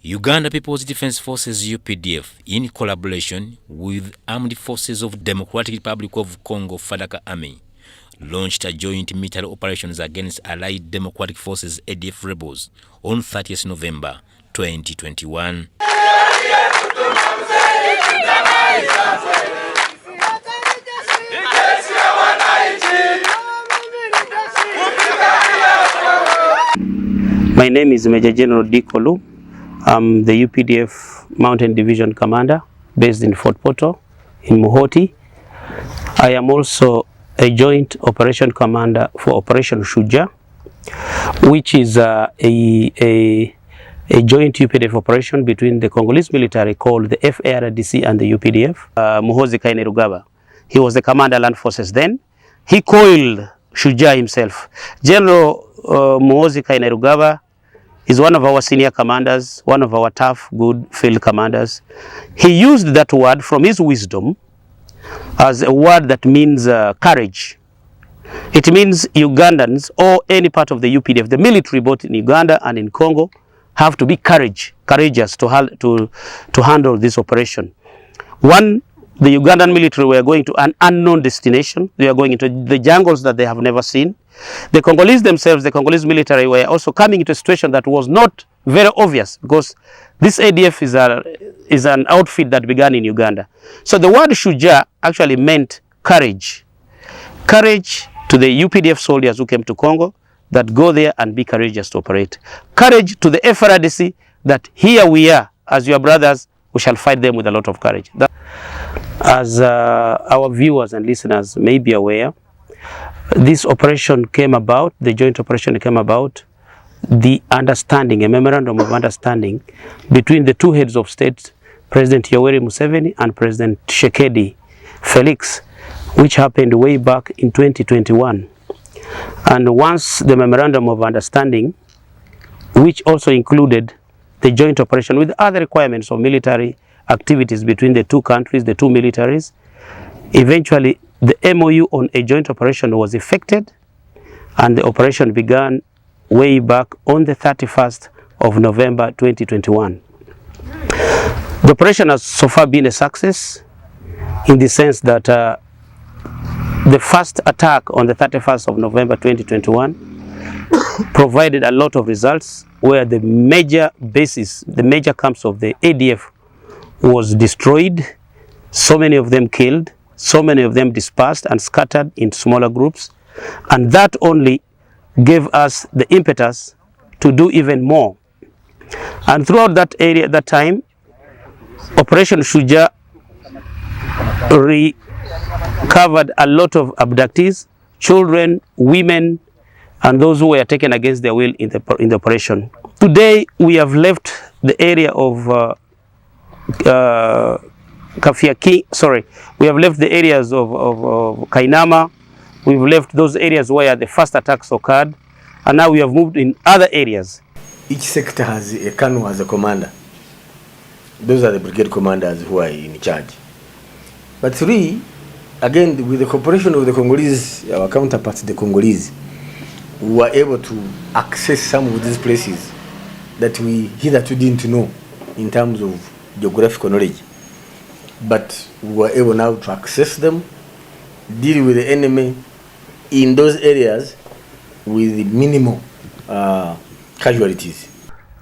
Uganda People's Defense Forces UPDF, in collaboration with Armed Forces of Democratic Republic of Congo FARDC Army, launched a joint military operations against Allied Democratic Forces ADF rebels on 30th November 2021. My name is Major General Dikolu. I'm the UPDF Mountain Division Commander based in Fort Portal in Muhoti. I am also a Joint Operation Commander for Operation Shuja, which is a joint UPDF operation between the Congolese military called the FARDC and the UPDF. Muhoozi Kainerugaba, he was the commander land forces then. He coiled Shuja himself. General Muhoozi Kainerugaba is one of our senior commanders, one of our tough, good field commanders. He used that word from his wisdom as a word that means courage. It means Ugandans or any part of the UPDF, the military both in Uganda and in Congo, have to be courageous to handle this operation. One, the Ugandan military were going to an unknown destination. They are going into the jungles that they have never seen. The Congolese themselves, the Congolese military, were also coming into a situation that was not very obvious because this ADF is an outfit that began in Uganda. So the word Shuja actually meant courage. Courage to the UPDF soldiers who came to Congo that go there and be courageous to operate. Courage to the FARDC that here we are as your brothers, we shall fight them with a lot of courage. As our viewers and listeners may be aware, this operation came about, the joint operation came about, the understanding, a memorandum of understanding between the two heads of state, President Yoweri Museveni and President Tshisekedi Felix, which happened way back in 2021. And once the memorandum of understanding, which also included the joint operation with other requirements of military activities between the two countries, the two militaries, eventually the MOU on a joint operation was effected and the operation began way back on the 31st of November 2021. The operation has so far been a success in the sense that the first attack on the 31st of November 2021 provided a lot of results where the major bases, the major camps of the ADF was destroyed, so many of them killed, so many of them dispersed and scattered in smaller groups, and that only gave us the impetus to do even more. And throughout that area, that time, Operation Shuja recovered a lot of abductees, children, women, and those who were taken against their will in the operation. Today, we have left the area of we have left the areas of Kainama. We've left those areas where the first attacks occurred, and now we have moved in other areas. Each sector has a Kanu as a commander. Those are the brigade commanders who are in charge. But three, again, with the cooperation of the Congolese, our counterparts, the Congolese, we were able to access some of these places that we hitherto didn't know in terms of geographical knowledge. But we were able now to access them, deal with the enemy in those areas with minimal casualties.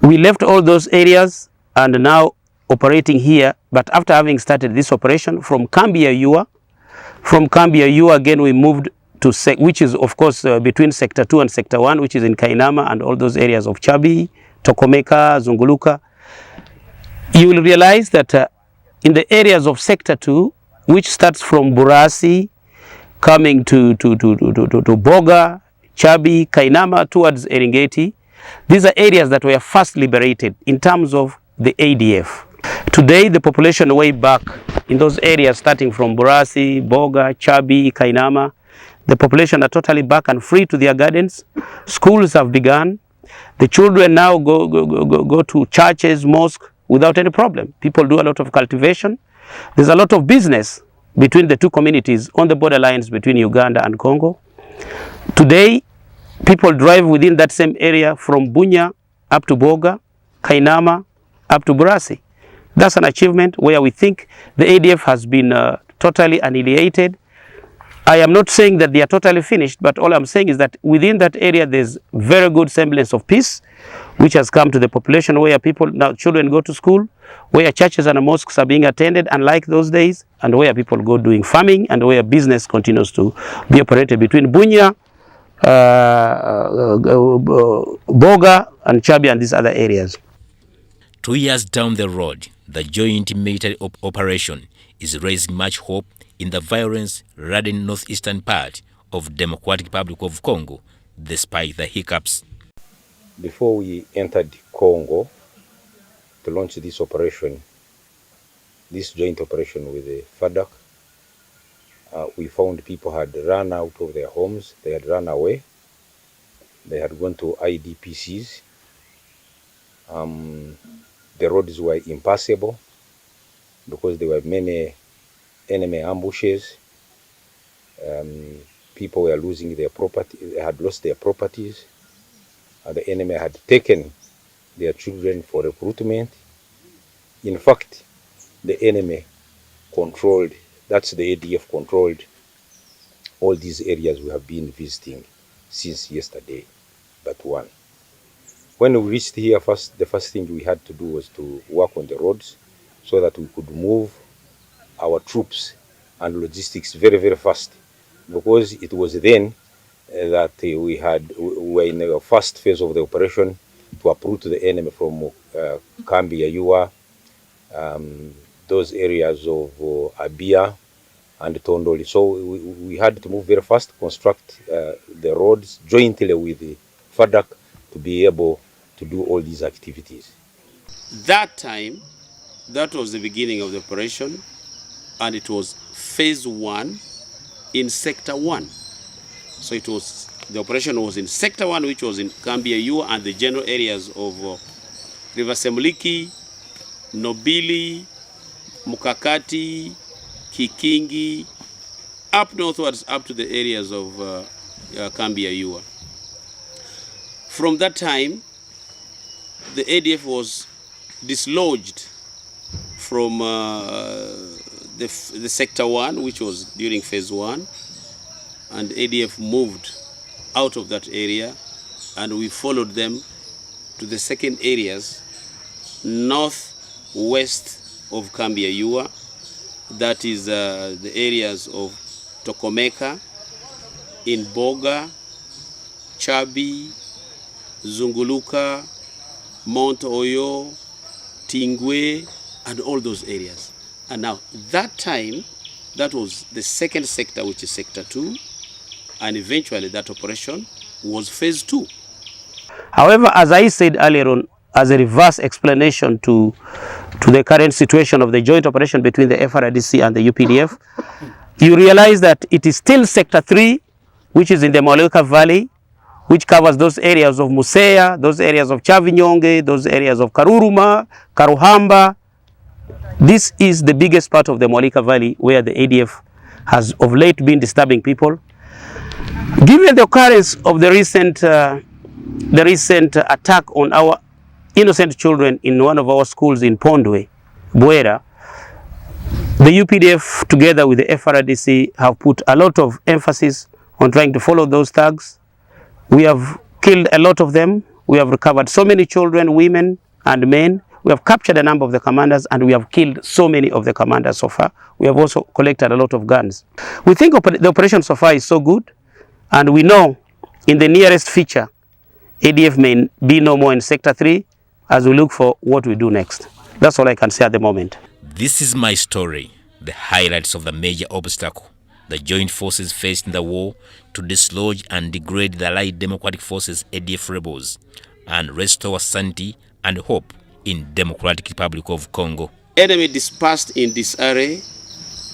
We left all those areas and now operating here, but after having started this operation from Kambi-Yayua, again we moved to, which is of course between Sector 2 and Sector 1, which is in Kainama and all those areas of Chabi, Tokomeka, Zunguluka. You will realize that in the areas of Sector 2, which starts from Burasi, coming to Boga, Chabi, Kainama, towards Eringeti, these are areas that were first liberated in terms of the ADF. Today, the population way back in those areas, starting from Burasi, Boga, Chabi, Kainama, the population are totally back and free to their gardens. Schools have begun. The children now go to churches, mosques without any problem. People do a lot of cultivation. There's a lot of business between the two communities on the borderlines between Uganda and Congo. Today, people drive within that same area from Bunya up to Boga, Kainama, up to Burasi. That's an achievement where we think the ADF has been totally annihilated. I am not saying that they are totally finished, but all I'm saying is that within that area there's very good semblance of peace, which has come to the population, where people, now children go to school, where churches and mosques are being attended unlike those days, and where people go doing farming, and where business continues to be operated between Bunya, Boga and Chabi and these other areas. 2 years down the road, the joint military operation is raising much hope in the violence-ridden northeastern part of Democratic Republic of Congo, despite the hiccups. Before we entered Congo to launch this operation, this joint operation with the FARDC, we found people had run out of their homes, they had run away, they had gone to IDPCs. The roads were impassable because there were many enemy ambushes. People were losing their property, they had lost their properties. The enemy had taken their children for recruitment. In fact, the enemy controlled, that's the ADF controlled all these areas we have been visiting since yesterday, but one. When we reached here first, the first thing we had to do was to work on the roads so that we could move our troops and logistics very, very fast, because it was then that we were in the first phase of the operation to uproot the enemy from Kambi Yayua, those areas of Abia and Tondoli. So we had to move very fast, construct the roads jointly with the FARDC to be able to do all these activities. That time, that was the beginning of the operation, and it was phase 1 in sector 1. So it was, the operation was in sector 1, which was in Kambi and the general areas of River Semliki, Nobili, Mukakati, Kikingi, up northwards up to the areas of Kambi. From that time, the ADF was dislodged from the sector 1, which was during phase 1, and ADF moved out of that area, and we followed them to the second areas northwest of Kambi, that is the areas of Tokomeka, in Boga, Chabi, Zunguluka, Mount Oyo, Tingwe, and all those areas. And now that time, that was the second sector, which is sector 2, and eventually that operation was phase 2. However, as I said earlier on, as a reverse explanation to the current situation of the joint operation between the FARDC and the UPDF, you realize that it is still sector 3, which is in the Moleka Valley, which covers those areas of Museya, those areas of Chavinyonge, those areas of Karuruma, Karuhamba. This is the biggest part of the Moleka Valley where the ADF has of late been disturbing people. Given the occurrence of the recent attack on our innocent children in one of our schools in Pondwe, Bwera, the UPDF together with the FARDC have put a lot of emphasis on trying to follow those thugs. We have killed a lot of them. We have recovered so many children, women and men. We have captured a number of the commanders, and we have killed so many of the commanders so far. We have also collected a lot of guns. We think the operation so far is so good, and we know in the nearest future, ADF may be no more in sector 3 as we look for what we do next. That's all I can say at the moment. This is my story, the highlights of the major obstacle the joint forces faced in the war to dislodge and degrade the Allied Democratic Forces ADF rebels and restore sanity and hope in Democratic Republic of Congo. Enemy dispersed in disarray.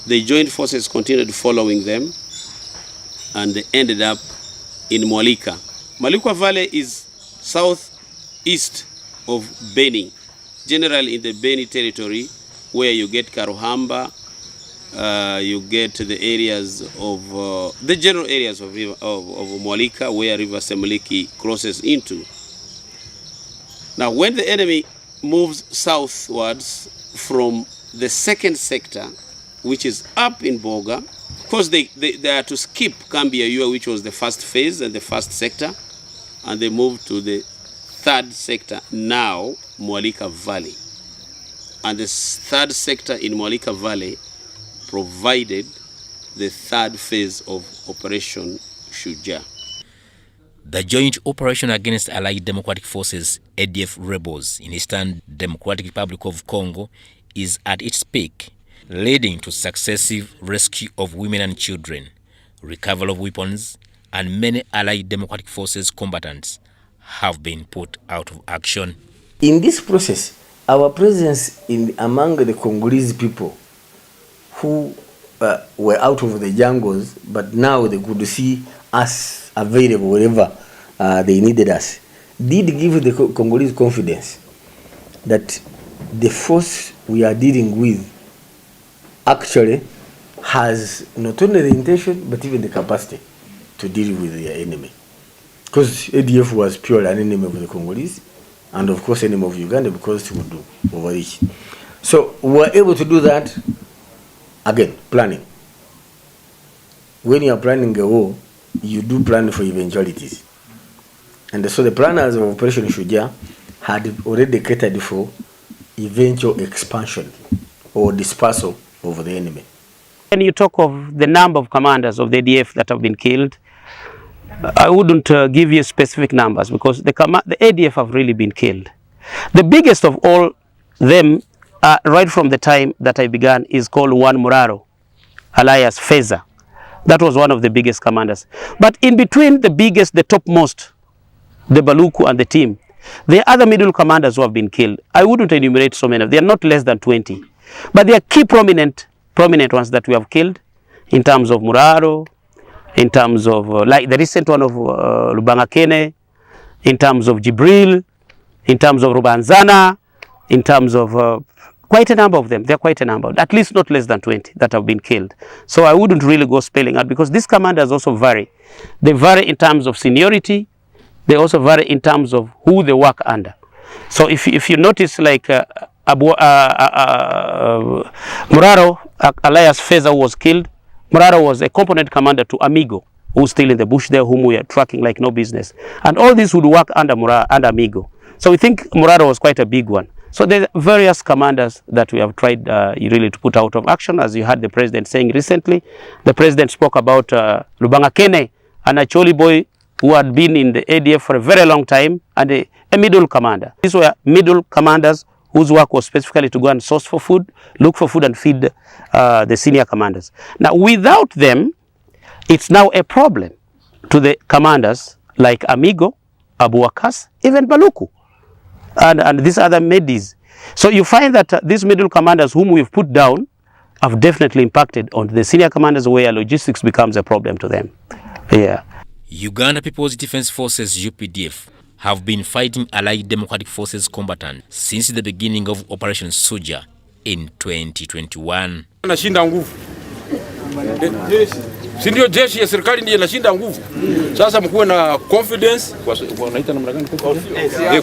The joint forces continued following them, and they ended up in Mwalika. Mwalika Valley is southeast of Beni, generally in the Beni territory, where you get Karuhamba, you get the areas of the general areas of Mwalika, where River Semliki crosses into. Now, when the enemy moves southwards from the second sector, which is up in Boga, of course they are to skip Kambia Yua, which was the first phase and the first sector, and they move to the third sector, now Mwalika Valley. And the third sector in Mwalika Valley provided the third phase of Operation Shujaa. The joint operation against Allied Democratic Forces, ADF rebels in Eastern Democratic Republic of Congo is at its peak, leading to successive rescue of women and children, recovery of weapons, and many Allied Democratic Forces combatants have been put out of action. In this process, our presence among the Congolese people who were out of the jungles, but now they could see us available wherever they needed us, did give the Congolese confidence that the force we are dealing with actually has not only the intention but even the capacity to deal with the enemy. Because ADF was purely an enemy of the Congolese, and of course enemy of Uganda, because it would do overreach. So we were able to do that. Again, planning. When you are planning a war, you do plan for eventualities. And so the planners of Operation Shujaa had already catered for eventual expansion or dispersal of the enemy. When you talk of the number of commanders of the ADF that have been killed, I wouldn't give you specific numbers, because the ADF have really been killed. The biggest of all them, right from the time that I began, is called One Muraro, alias Feza. That was one of the biggest commanders. But in between the biggest, the topmost, the Baluku and the team, there are other middle commanders who have been killed. I wouldn't enumerate so many. They are not less than 20. But they are key prominent ones that we have killed, in terms of Muraro, in terms of, like the recent one of Lubangakene, in terms of Jibril, in terms of Rubanzana, in terms of quite a number of them. There are quite a number, at least not less than 20 that have been killed. So I wouldn't really go spelling out, because these commanders also vary. They vary in terms of seniority. They also vary in terms of who they work under. So if you notice, like Muraro, alias Feza, was killed. Muraro was a component commander to Amigo, who's still in the bush there, whom we are tracking like no business. And all these would work under Amigo. So we think Muraro was quite a big one. So there are various commanders that we have tried really to put out of action. As you heard the president saying recently, the president spoke about Lubangakene, an Acholi boy who had been in the ADF for a very long time, and a middle commander. These were middle commanders whose work was specifically to go and source for food, look for food, and feed the senior commanders. Now, without them, it's now a problem to the commanders like Amigo, Abu Wakas, even Baluku, and these other Medis. So you find that these middle commanders whom we've put down have definitely impacted on the senior commanders, where logistics becomes a problem to them. Yeah. Uganda People's Defense Forces, UPDF, have been fighting Allied Democratic Forces combatants since the beginning of Operation Shujaa in 2021. Nashinda nguvu. Si ndio jeshi ya serikali ndiye nashinda nguvu. Sasa mkuwe na confidence, wanaita namna gani?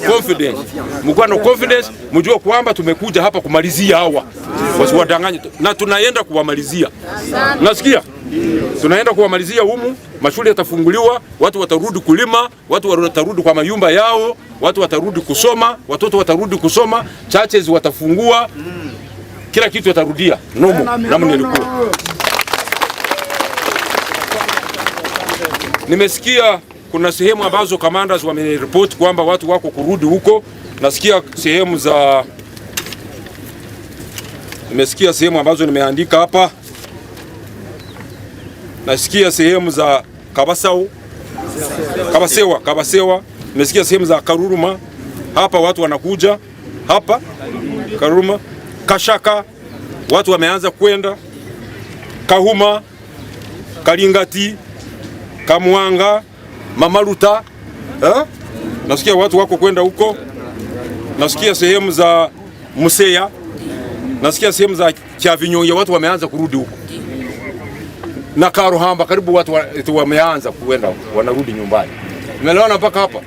Confidence. Mkuwe na confidence, mjue kwamba tumekuja hapa kumalizia hawa. Wasiwadanganye, na tunaenda kuwamalizia. Unasikia? Tunaenda kuwamalizia humu, mashule yatafunguliwa, watu watarudi kulima, watu watarudi kwa mayumba yao, watu watarudi kusoma, watoto watarudi kusoma, churches watafungua, kila kitu yatarudia namna ilikuwa. Nimesikia kuna sehemu ambazo commanders wamereport kwamba watu wako kurudi huko. Nimesikia sehemu ambazo nimeandika hapa. Nasikia sehemu za Kabasewa. Nimesikia sehemu za Karuruma. Hapa watu wanakuja. hapa Karuma, Kashaka, watu wameanza kwenda Kahuma, Kalingati, Kamwanga, Mamaluta, nasikia watu wako kwenda huko, nasikia sehemu za Museya, nasikia sehemu za Chavinyonge watu wameanza kurudi huko, na Karuhamba karibu watu wameanza kuenda wanarudi nyumbani. Umeelewana mpaka hapa?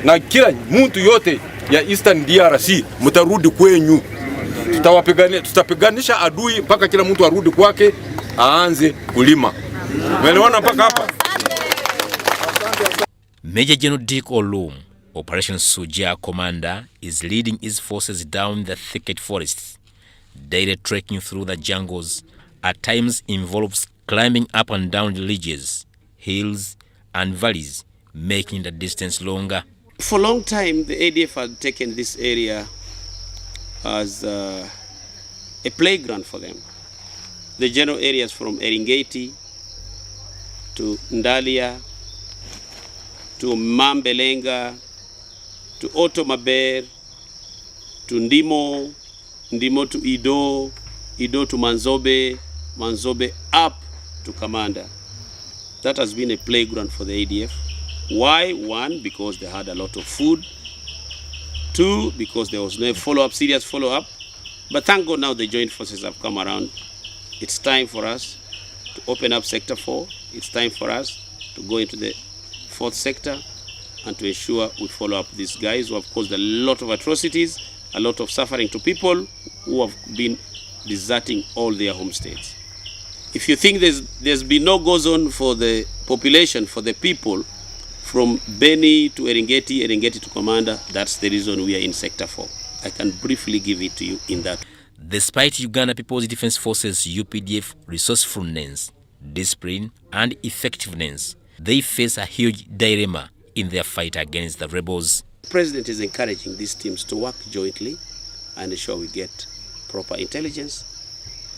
Na kila mtu yote ya Eastern DRC mtarudi kwenyu. Tutapiganisha adui mpaka kila mtu arudi kwake aanze kulima. Umeelewana mpaka hapa? Major General Dick Olum, Operation Suja commander, is leading his forces down the thicket forests. Daily trekking through the jungles at times involves climbing up and down the ridges, hills and valleys, making the distance longer. For a long time, the ADF had taken this area as a playground for them. The general areas from Eringeti to Ndalia to Mambelenga to Otomaber to Ndimo, Ndimo to Ido, Ido to Manzobe, Manzobe up to Kamanda. That has been a playground for the ADF. Why? One, because they had a lot of food. Two, because there was no follow-up, serious follow-up. But thank God now the joint forces have come around. It's time for us to open up Sector 4. It's time for us to go into the 4th sector and to ensure we follow up these guys who have caused a lot of atrocities, a lot of suffering to people who have been deserting all their homesteads. If you think there's been no go zone for the population, for the people, from Beni to Eringeti, Eringeti to Commander, that's the reason we are in Sector 4. I can briefly give it to you in that. Despite Uganda People's Defense Forces UPDF resourcefulness, discipline and effectiveness, they face a huge dilemma in their fight against the rebels. The President is encouraging these teams to work jointly and ensure we get proper intelligence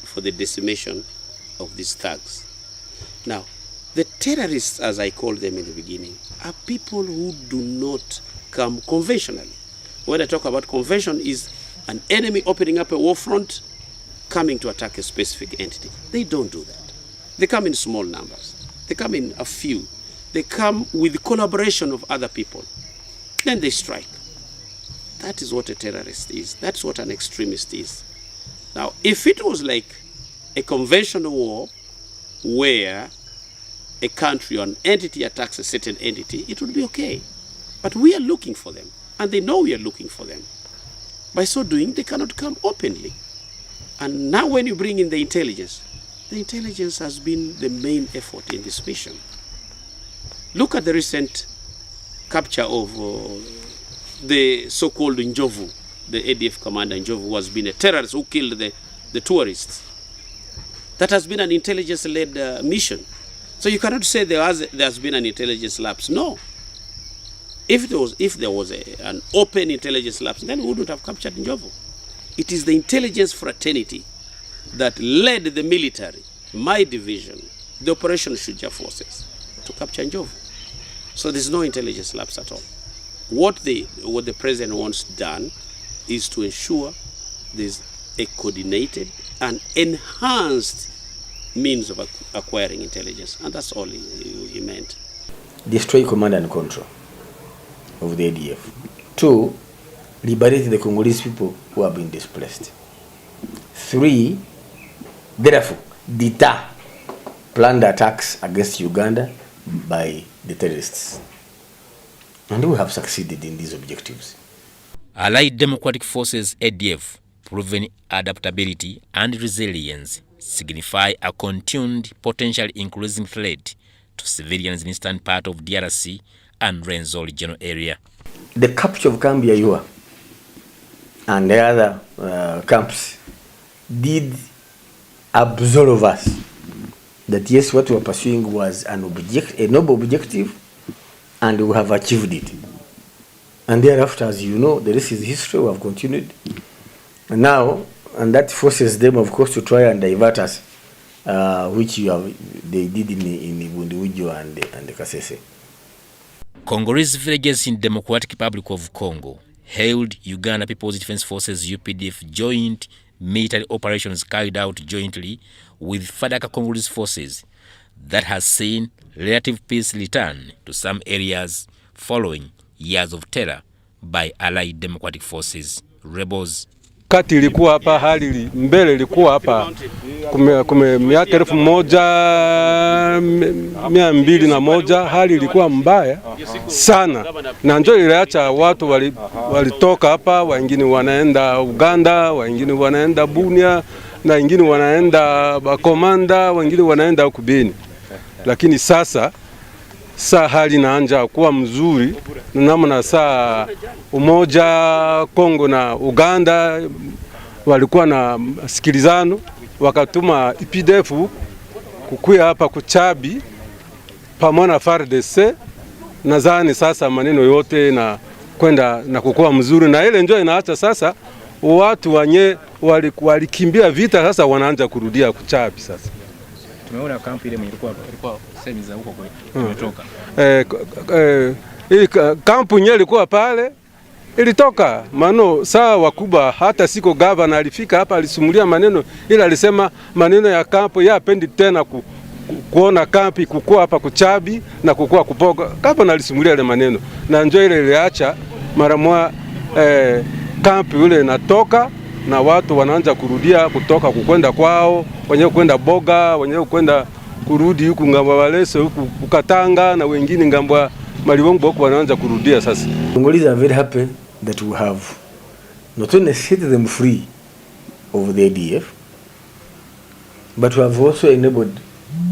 for the decimation of these thugs. Now, the terrorists, as I called them in the beginning, are people who do not come conventionally. When I talk about convention, is an enemy opening up a war front, coming to attack a specific entity. They don't do that. They come in small numbers. They come in a few. They come with the collaboration of other people. Then they strike. That is what a terrorist is. That's what an extremist is. Now, if it was like a conventional war where a country or an entity attacks a certain entity, it would be okay. But we are looking for them, and they know we are looking for them. By so doing, they cannot come openly. And now when you bring in the intelligence has been the main effort in this mission. Look at the recent capture of the so-called Njovu, the ADF commander Njovu, who has been a terrorist who killed the tourists. That has been an intelligence-led mission. So you cannot say there has been an intelligence lapse. No. If there was an open intelligence lapse, then we wouldn't have captured Njovu. It is the intelligence fraternity that led the military, my division, the Operation Shuja forces, to capture Njovu. So there's no intelligence lapse at all. What the president wants done is to ensure there's a coordinated and enhanced means of acquiring intelligence, and that's all he meant. Destroy command and control of the ADF. 2, liberate the Congolese people who have been displaced. 3, therefore, deter planned attacks against Uganda by the terrorists. And we have succeeded in these objectives. Allied Democratic Forces ADF proven adaptability and resilience signify a continued potential increasing threat to civilians in eastern part of DRC and Rwenzori regional area. The capture of Kambiayua and the other camps did absolve us that yes, what we were pursuing was a noble objective, and we have achieved it. And thereafter, as you know, the rest is history. We have continued. And now, and that forces them, of course, to try and divert us, which they did in Bundiwujo and the Kasese. Congolese villages in Democratic Republic of Congo held Uganda People's Defense Forces UPDF joint military operations carried out jointly with FARDC Congolese forces that has seen relative peace return to some areas following years of terror by Allied Democratic Forces rebels. Kati ilikuwa hapa, hali mbele ilikuwa hapa miaka 1201, hali ilikuwa mbaya sana, na njoo iliacha watu walitoka hapa, wengine wanaenda Uganda, wengine wanaenda Bunia, na wengine wanaenda Bakomanda, wengine wanaenda Kubini. Lakini sasa hali inaanza kuwa mzuri, na namna saa umoja Kongo na Uganda walikuwa na sikilizano, wakatuma UPDF kukuya hapa kuchabi pamoja na FARDC. Nadhani sasa maneno yote na kwenda na kukua mzuri, na ile njoo inaacha sasa watu wanye walikimbia vita, sasa wanaanza kurudia kuchabi sasa. Tumeona kampu ile ilikuwa sehemu za huko kwa imetoka. Hii kampu nye ilikuwa pale ilitoka mano saa wakubwa, hata siko governor alifika hapa alisumulia maneno, ila alisema maneno ya kampu yapendi tena kuona kampi kukua hapa kuchabi na kukua kupoka. Governor alisumulia ile maneno, na njoo ile iliacha mara moja kampu ile inatoka na watu wanaanza kurudia kutoka kukwenda kwao, wenyewe kwenda Boga, wenyewe kwenda kurudi huku ngambo Walese, huku Katanga, na wengine ngambo Malibongo huku wanaanza kurudia sasa. Congolese are very happy that we have not only set them free of the ADF, but we have also enabled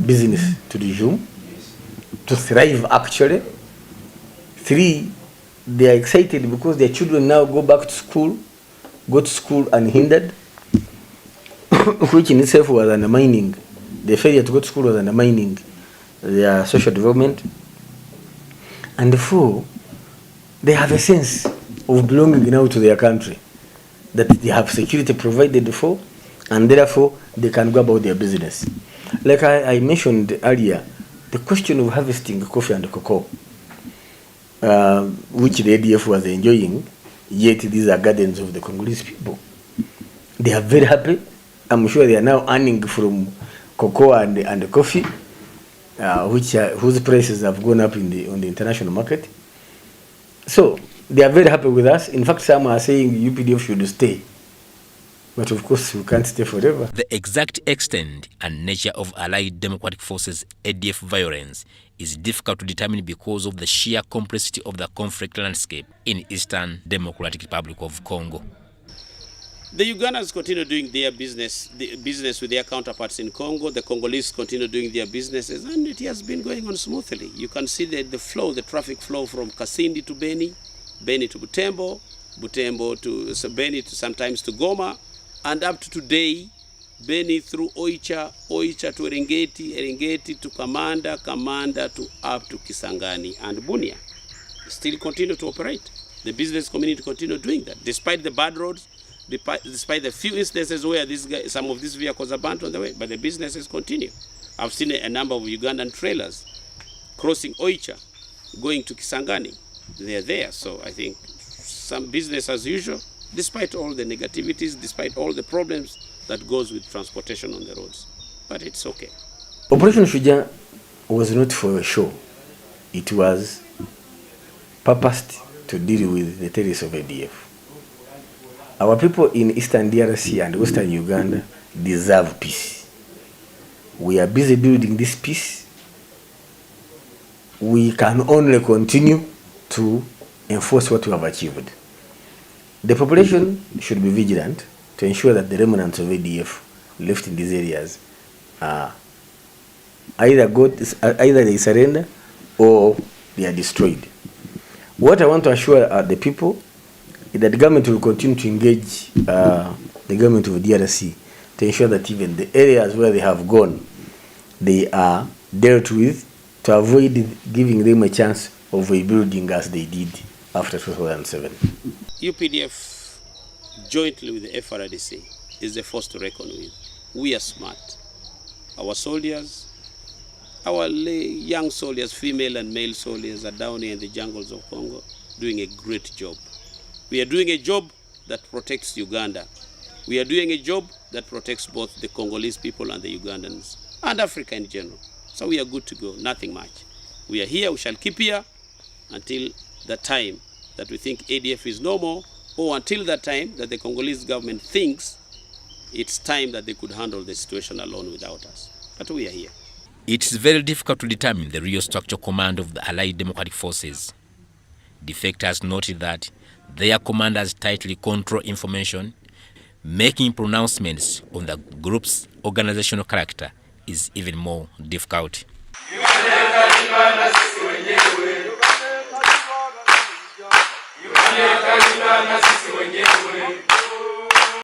business to resume, to thrive actually. 3, they are excited because their children now go to school unhindered, which in itself was undermining, the failure to go to school was undermining their social development. And 4, they have a sense of belonging now to their country, that they have security provided for, and therefore they can go about their business. Like I mentioned earlier, the question of harvesting coffee and cocoa, which the ADF was enjoying, yet these are gardens of the Congolese people. They are very happy. I'm sure they are now earning from cocoa and coffee, whose prices have gone up on the international market. So they are very happy with us. In fact, some are saying UPDF should stay. But of course, we can't stay forever. The exact extent and nature of Allied Democratic Forces ADF violence is difficult to determine because of the sheer complexity of the conflict landscape in Eastern Democratic Republic of Congo. The Ugandans continue doing their business with their counterparts in Congo. The Congolese continue doing their businesses, and it has been going on smoothly. You can see the traffic flow from Kasindi to Beni, Beni to Butembo, Butembo to Beni to sometimes to Goma, and up to today, Beni through Oicha, Oicha to Erengeti, Erengeti to Kamanda, Kamanda to up to Kisangani and Bunia. Still continue to operate. The business community continue doing that, despite the bad roads, despite the few instances where some of these vehicles are burnt on the way, but the businesses continue. I've seen a number of Ugandan trailers crossing Oicha, going to Kisangani. They're there, so I think some business as usual, despite all the negativities, despite all the problems that goes with transportation on the roads. But it's okay. Operation Shujaa was not for a show. It was purposed to deal with the terrorists of ADF. Our people in Eastern DRC and Western Uganda deserve peace. We are busy building this peace. We can only continue to enforce what we have achieved. The population should be vigilant to ensure that the remnants of ADF left in these areas either they surrender or they are destroyed. What I want to assure the people is that the government will continue to engage the government of DRC to ensure that even the areas where they have gone, they are dealt with, to avoid giving them a chance of rebuilding as they did after 2007. UPDF, jointly with the FARDC, is the force to reckon with. We are smart. Our soldiers, our young soldiers, female and male soldiers, are down here in the jungles of Congo doing a great job. We are doing a job that protects Uganda. We are doing a job that protects both the Congolese people and the Ugandans and Africa in general. So we are good to go, nothing much. We are here, we shall keep here until the time that we think ADF is no more, or until that time that the Congolese government thinks it's time that they could handle the situation alone without us. But we are here. It is very difficult to determine the real structural command of the Allied Democratic Forces. Defectors noted that their commanders tightly control information. Making pronouncements on the group's organizational character is even more difficult.